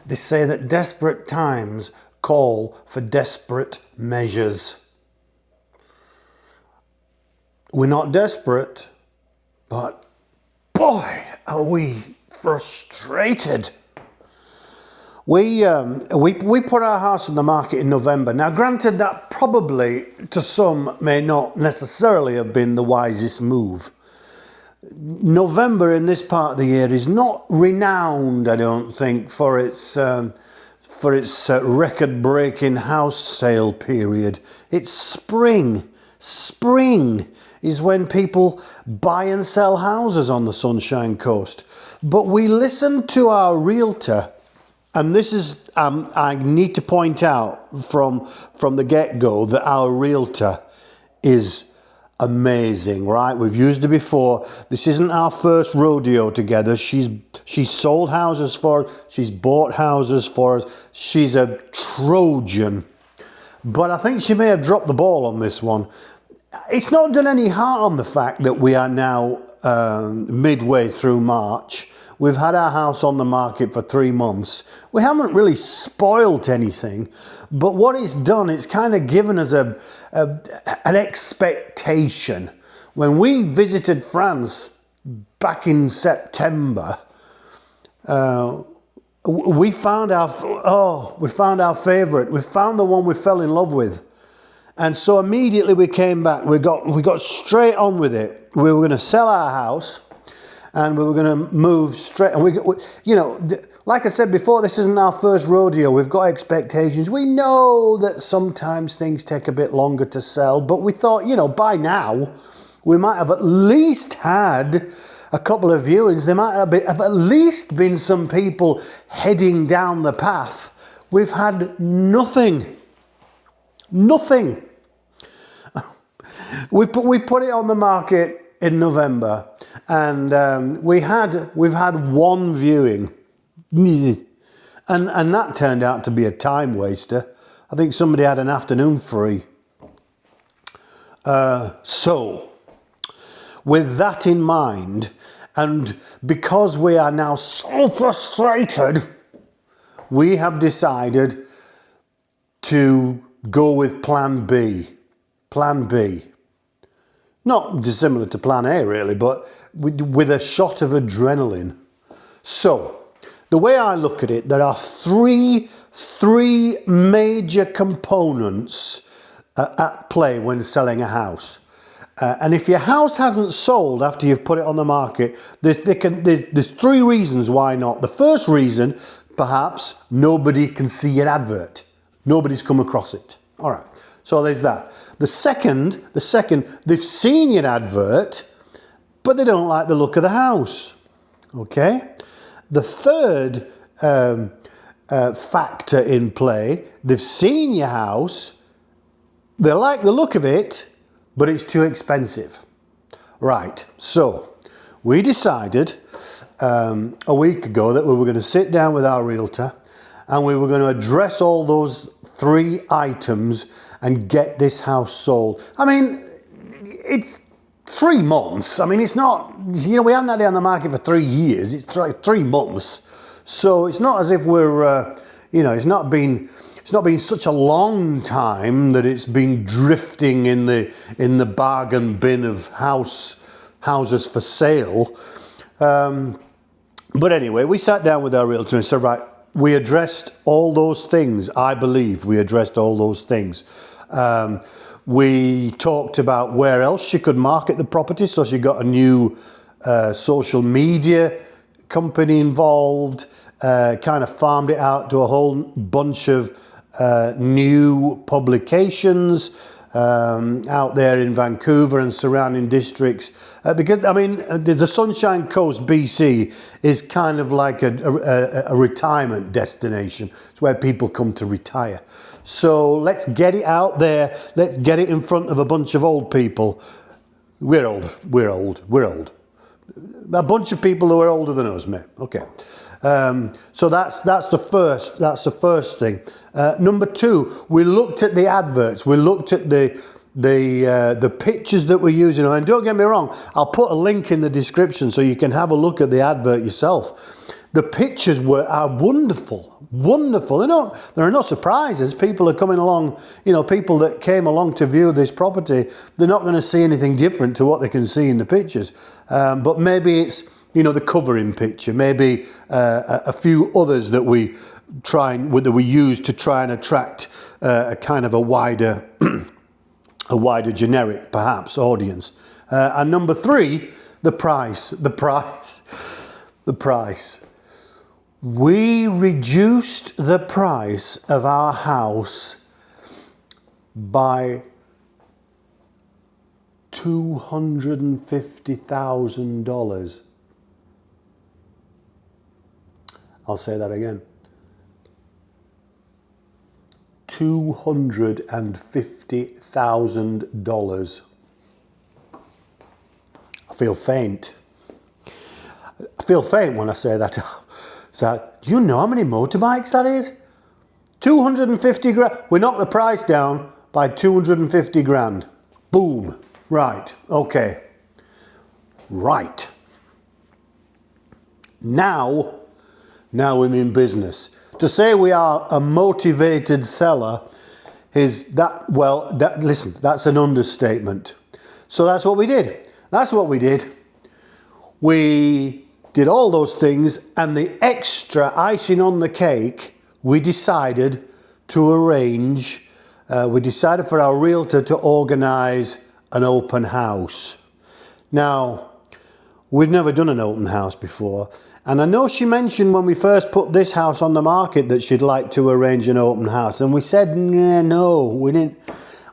They say that desperate times call for desperate measures. We're not desperate, but boy, are we frustrated. We put our house on the market in November. Now, granted, that probably to some may not necessarily have been the wisest move. November in this part of the year is not renowned, I don't think, for its record-breaking house sale period. It's spring. Spring is when people buy and sell houses on the Sunshine Coast. But we listened to our realtor. And this is, I need to point out from the get-go that our realtor is amazing, right? We've used her before. This isn't our first rodeo together. She's sold houses for us. She's bought houses for us. She's a Trojan. But I think she may have dropped the ball on this one. It's not done any harm, the fact that we are now midway through March. We've had our house on the market for 3 months. We haven't really spoilt anything, but what it's done, it's kind of given us an expectation. When we visited France back in September, we found our favourite. We found the one we fell in love with. And so immediately we came back. We got straight on with it. We were going to sell our house. And we were going to move straight. And we, you know, like I said before, this isn't our first rodeo. We've got expectations. We know that sometimes things take a bit longer to sell. But we thought, you know, by now, we might have at least had a couple of viewings. There might have at least been some people heading down the path. We've had nothing. Nothing. We put it on the market in November, and we've had one viewing, and that turned out to be a time waster. I think somebody had an afternoon free. So, with that in mind, and because we are now so frustrated, we have decided to go with Plan B. Plan B. Not dissimilar to Plan A, really, but with a shot of adrenaline. So, the way I look at it, there are three major components at play when selling a house. And if your house hasn't sold after you've put it on the market, there's 3 reasons why not. The first reason, perhaps, nobody can see your advert. Nobody's come across it. All right, so there's that. The second, they've seen your advert, but they don't like the look of the house. Okay? The third factor in play, they've seen your house, they like the look of it, but it's too expensive. Right, so we decided a week ago that we were going to sit down with our realtor and we were going to address all those 3 items and get this house sold. I mean, it's 3 months. I mean, it's not, you know, we haven't had it on the market for 3 years. It's 3 months. So it's not as if we're, you know, it's not been such a long time that it's been drifting in the bargain bin of houses for sale. But anyway, we sat down with our realtor and said, right, we addressed all those things. I believe we addressed all those things. We talked about where else she could market the property. So she got a new social media company involved, kind of farmed it out to a whole bunch of new publications out there in Vancouver and surrounding districts. Because, I mean, the Sunshine Coast, BC, is kind of like a retirement destination. It's where people come to retire. So let's get it out there. Let's get it in front of a bunch of old people. We're old. A bunch of people who are older than us, mate. Okay. So that's the first thing. Number 2, we looked at the adverts. We looked at the pictures that we're using. And don't get me wrong, I'll put a link in the description so you can have a look at the advert yourself. The pictures are wonderful, wonderful. There are no surprises. People are coming along, people that came along to view this property, they're not going to see anything different to what they can see in the pictures. But maybe it's, the covering picture, maybe a few others that we use to try and attract a kind of a wider generic, perhaps, audience. And number 3, the price. We reduced the price of our house by $250,000. I'll say that again. $250,000. I feel faint. I feel faint when I say that. So, do you know how many motorbikes that is? 250 grand. We knocked the price down by 250 grand. Boom. Right. Okay. Right. Now we mean business. To say we are a motivated seller that's an understatement. So that's what we did. We did all those things, and the extra icing on the cake, we decided for our realtor to organise an open house. Now, we've never done an open house before, and I know she mentioned when we first put this house on the market that she'd like to arrange an open house, and we said, no, we didn't.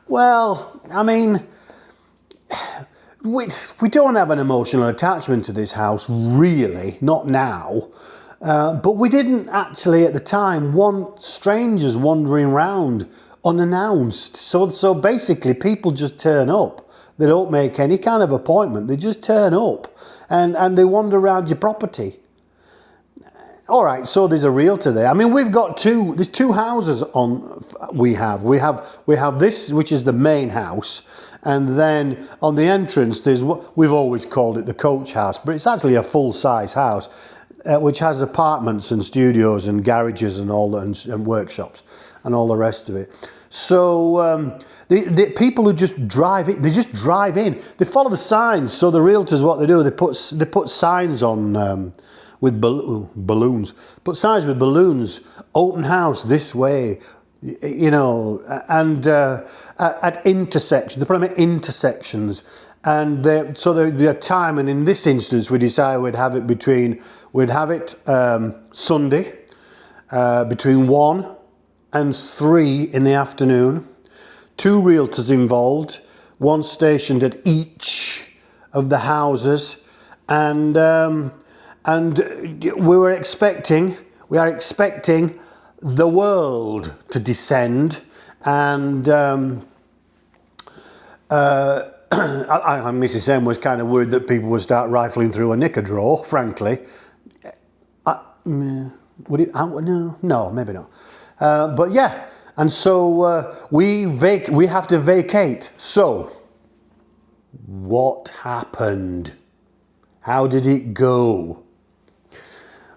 Well, I mean, we don't have an emotional attachment to this house, really, not now. But we didn't actually at the time want strangers wandering around unannounced. So basically people just turn up. They don't make any kind of appointment. They just turn up and they wander around your property. All right, so there's a realtor there. I mean, there's 2 houses we have this, which is the main house. And then on the entrance, there's what we've always called it the coach house, but it's actually a full-size house, which has apartments and studios and garages and all that, and workshops and all the rest of it. So the people who just drive in, they just drive in. They follow the signs. So the realtors, what they do, they put signs on with balloons. Put signs with balloons. Open house this way. And at intersections, they put them at intersections, and their time. And in this instance, we decided we'd have it Sunday between 1 and 3 in the afternoon. 2 realtors involved, 1 stationed at each of the houses, and we are expecting the world to descend, and Mrs. M was kind of worried that people would start rifling through a knicker drawer, frankly. Would it? No, maybe not. But yeah, and so we have to vacate. So, what happened? How did it go?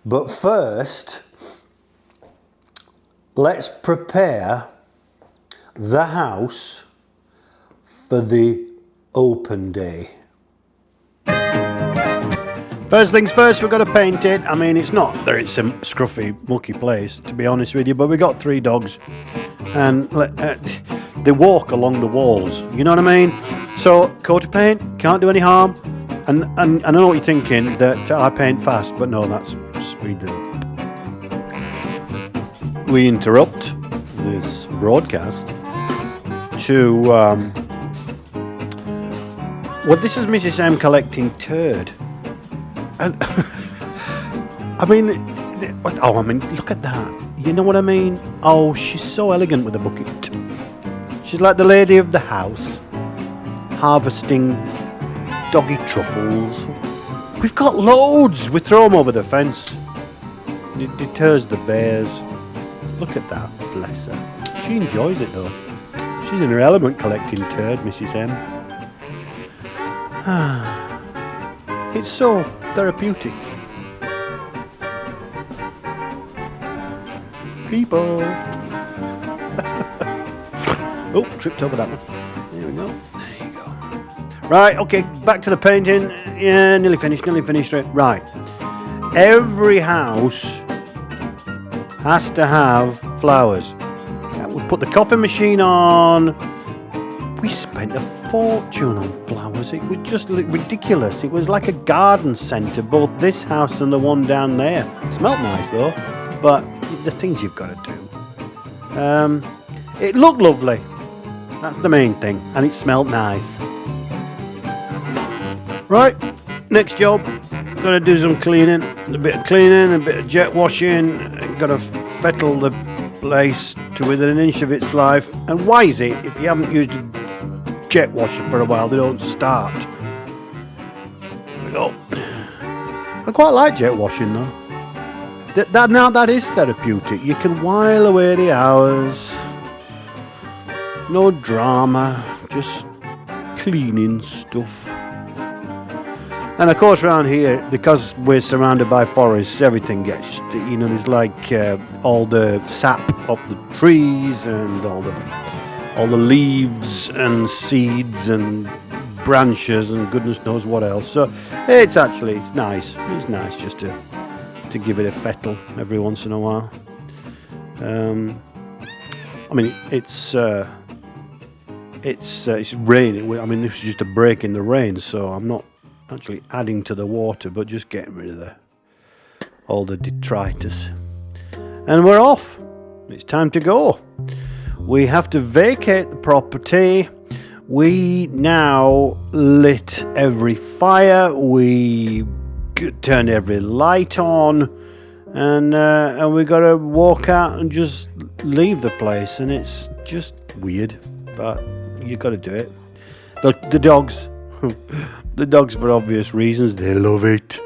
But first, let's prepare the house for the open day. First things first, we've got to paint it. I mean, it's a scruffy, mucky place, to be honest with you, but we've got 3 dogs, and they walk along the walls, you know what I mean? So, coat of paint, can't do any harm, and I know what you're thinking, that I paint fast, but no, that's speed. We interrupt this broadcast to, this is Mrs. M collecting turd. And I mean, look at that. You know what I mean? Oh, she's so elegant with a bucket. She's like the lady of the house, harvesting doggy truffles. We've got loads. We throw them over the fence. It deters the bears. Look at that, bless her. She enjoys it though. She's in her element collecting turd, Mrs. M. It's so therapeutic. people. Oh, tripped over that one. There we go. There you go. Right, okay, back to the painting. Yeah, nearly finished. Right. Every house has to have flowers. We put the coffee machine on. We spent a fortune on flowers. It was just ridiculous. It was like a garden centre, both this house and the one down there. It smelled nice though, but the things you've got to do. It looked lovely. That's the main thing, and it smelled nice. Right, next job. Got to do some cleaning, a bit of jet washing. Got to fettle the place to within an inch of its life. And why is it, if you haven't used a jet washer for a while, they don't start? There we go. I quite like jet washing though. That is therapeutic. You can while away the hours. No drama, just cleaning stuff. And of course around here, because we're surrounded by forests, everything gets, there's like all the sap of the trees and all the leaves and seeds and branches and goodness knows what else. So it's nice. It's nice just to give it a fettle every once in a while. I mean, it's raining. I mean, this is just a break in the rain, so I'm not actually adding to the water, but just getting rid of all the detritus. And we're off. It's time to go. We have to vacate the property. We now lit every fire. We turned every light on, and we got to walk out and just leave the place. And it's just weird, but you got to do it. Look, the dogs. The dogs, for obvious reasons, they love it.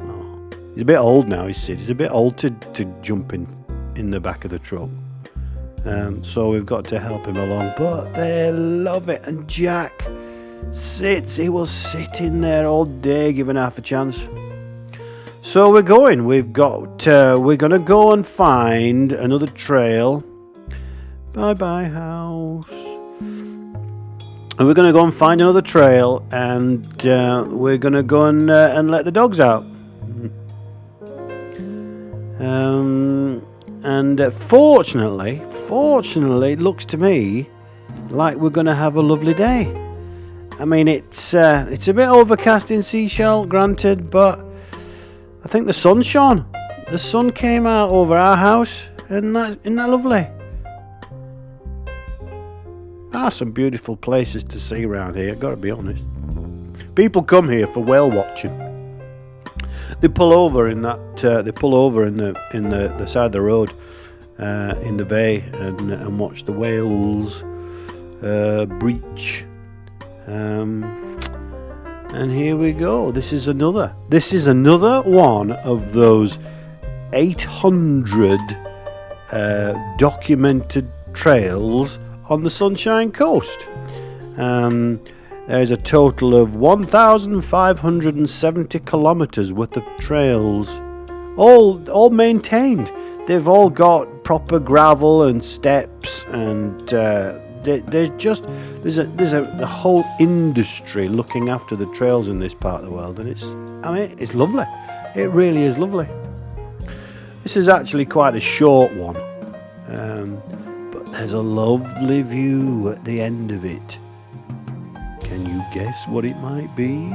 Oh, he's a bit old now, he's a bit old to jump in the back of the truck. So we've got to help him along, but they love it. And Jack he will sit in there all day given half a chance. So we're going. We're going to go and find another trail. Bye house. And we're going to go and find another trail, and we're going to go and let the dogs out. And fortunately, it looks to me like we're going to have a lovely day. I mean, it's a bit overcast in Seashell, granted, but I think the sun shone. The sun came out over our house, and isn't that lovely? There are some beautiful places to see around here, got to be honest. People come here for whale watching. They pull over in the side of the road in the bay and watch the whales breach. And here we go. This is another one of those 800 documented trails on the Sunshine Coast. There's a total of 1,570 kilometres worth of trails, all maintained. They've all got proper gravel and steps, and there's a whole industry looking after the trails in this part of the world, and it's lovely. It really is lovely. This is actually quite a short one. There's a lovely view at the end of it. Can you guess what it might be?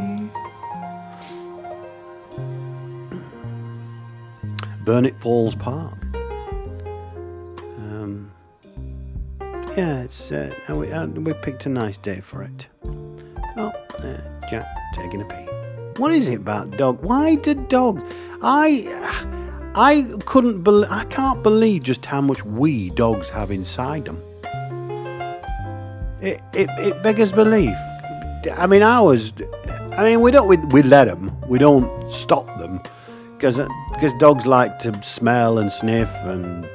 Burnett Falls Park. Yeah, it's we picked a nice day for it. Oh, Jack taking a pee. What is it about dog? Why do dogs? I can't believe just how much wee dogs have inside them. It beggars belief. I mean, we let them. We don't stop them because dogs like to smell and sniff and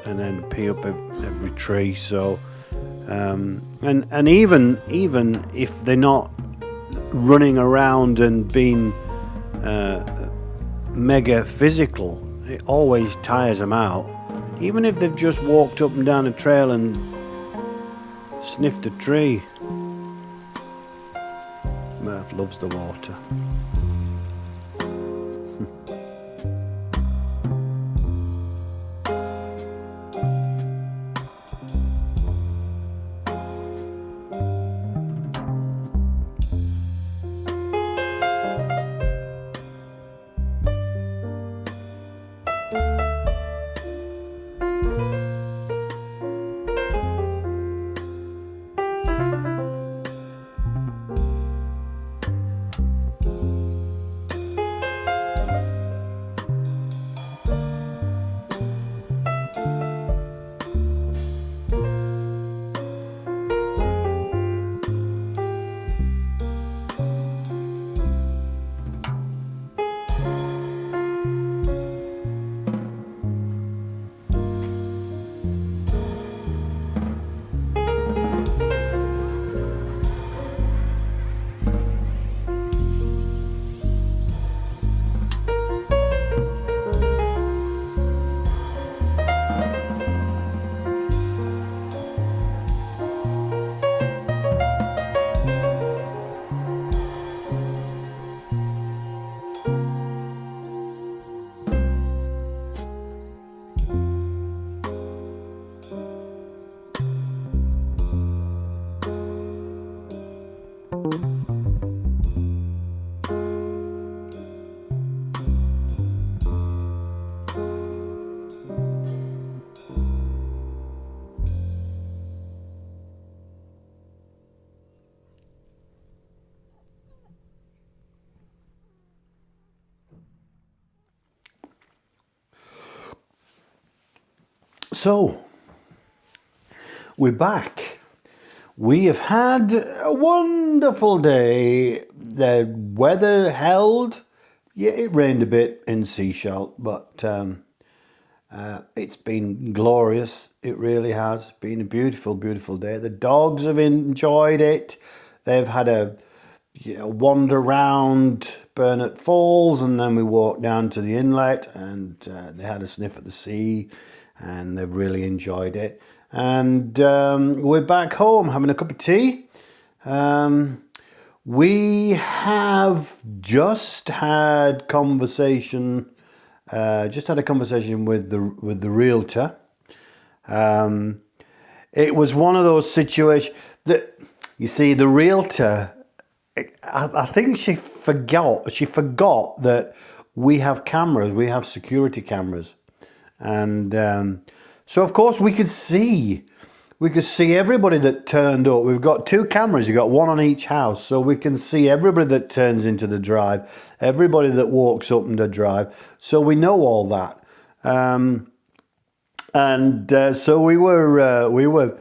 then pee up every tree. So and even if they're not running around and being mega physical, it always tires them out Even if they've just walked up and down a trail and sniffed a tree. Murph loves the water. So, we're back. We have had a wonderful day. The weather held. Yeah, it rained a bit in Seychelles, but it's been glorious. It really has been a beautiful, beautiful day. The dogs have enjoyed it. They've had a wander round Burnett Falls, and then we walked down to the inlet, and they had a sniff at the sea, and they've really enjoyed it. And we're back home having a cup of tea. We have just had a conversation with the realtor. It was one of those situations that, you see, the realtor, I think she forgot that we have cameras, we have security cameras. And so, of course, we could see everybody that turned up. We've got 2 cameras. You've got one on each house. So we can see everybody that turns into the drive, everybody that walks up in the drive. So we know all that. So we were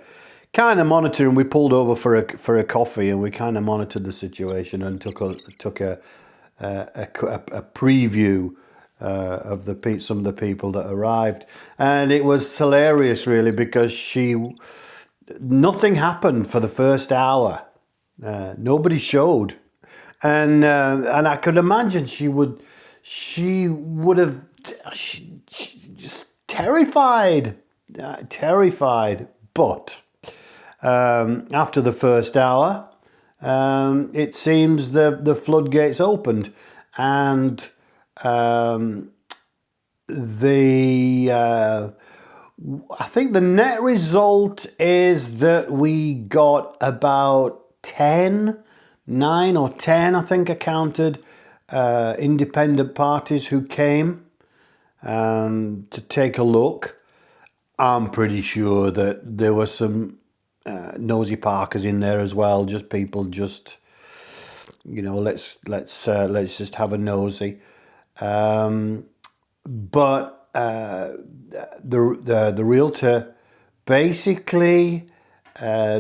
kind of monitoring. We pulled over for a coffee, and we kind of monitored the situation and took a preview of some of the people that arrived. And it was hilarious, really, because nothing happened for the first hour. Nobody showed, and I could imagine she would have just terrified. But after the first hour, it seems the floodgates opened, and I think the net result is that we got about 9 or 10, I think I counted, independent parties who came to take a look. I'm pretty sure that there were some nosy parkers in there as well, just people let's just have a nosy. But the realtor basically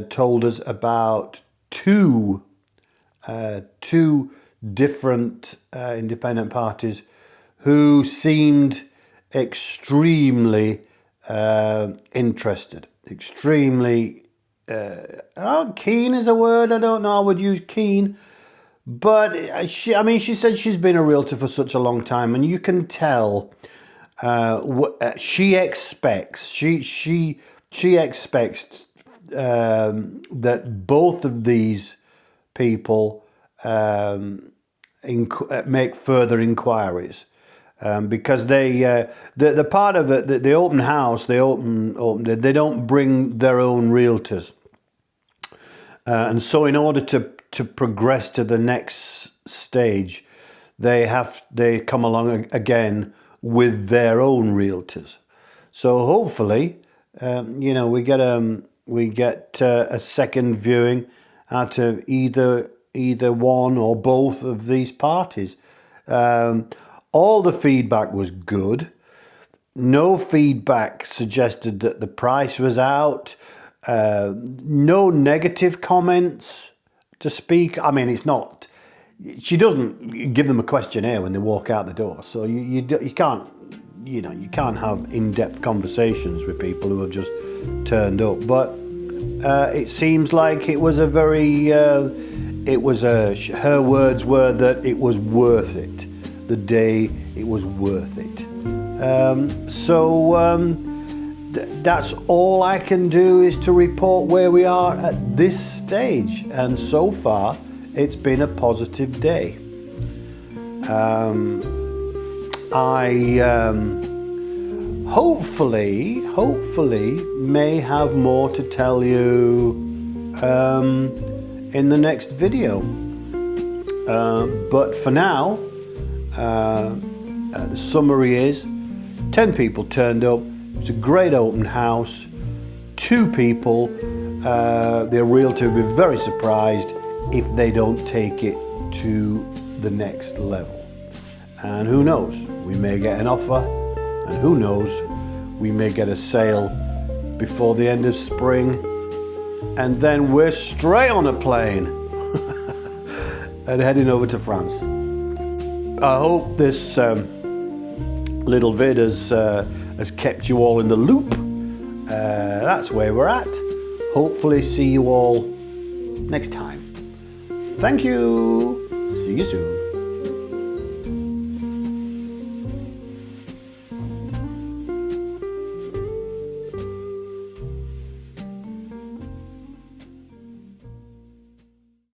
told us about two different independent parties who seemed extremely interested, extremely keen is a word. I don't know. I would use keen. But she said she's been a realtor for such a long time, and you can tell she expects that both of these people make further inquiries. Because the part of it, the open house, they don't bring their own realtors, and so in order to progress to the next stage, they come along again with their own realtors. So hopefully, we get a second viewing out of either one or both of these parties. All the feedback was good. No feedback suggested that the price was out. No negative comments to speak. I mean, it's not. She doesn't give them a questionnaire when they walk out the door, so you can't have in-depth conversations with people who have just turned up. But it seems like it was a very. Her words were that it was worth it. The day, it was worth it. That's all I can do is to report where we are at this stage, and so far it's been a positive day. I hopefully may have more to tell you in the next video, but for now, the summary is 10 people turned up. It's a great open house. 2 people, the realtor will be very surprised if they don't take it to the next level. And who knows, we may get an offer, and who knows, we may get a sale before the end of spring, and then we're straight on a plane and heading over to France. I hope this little vid has kept you all in the loop. That's where we're at. Hopefully see you all next time. Thank you. See you soon.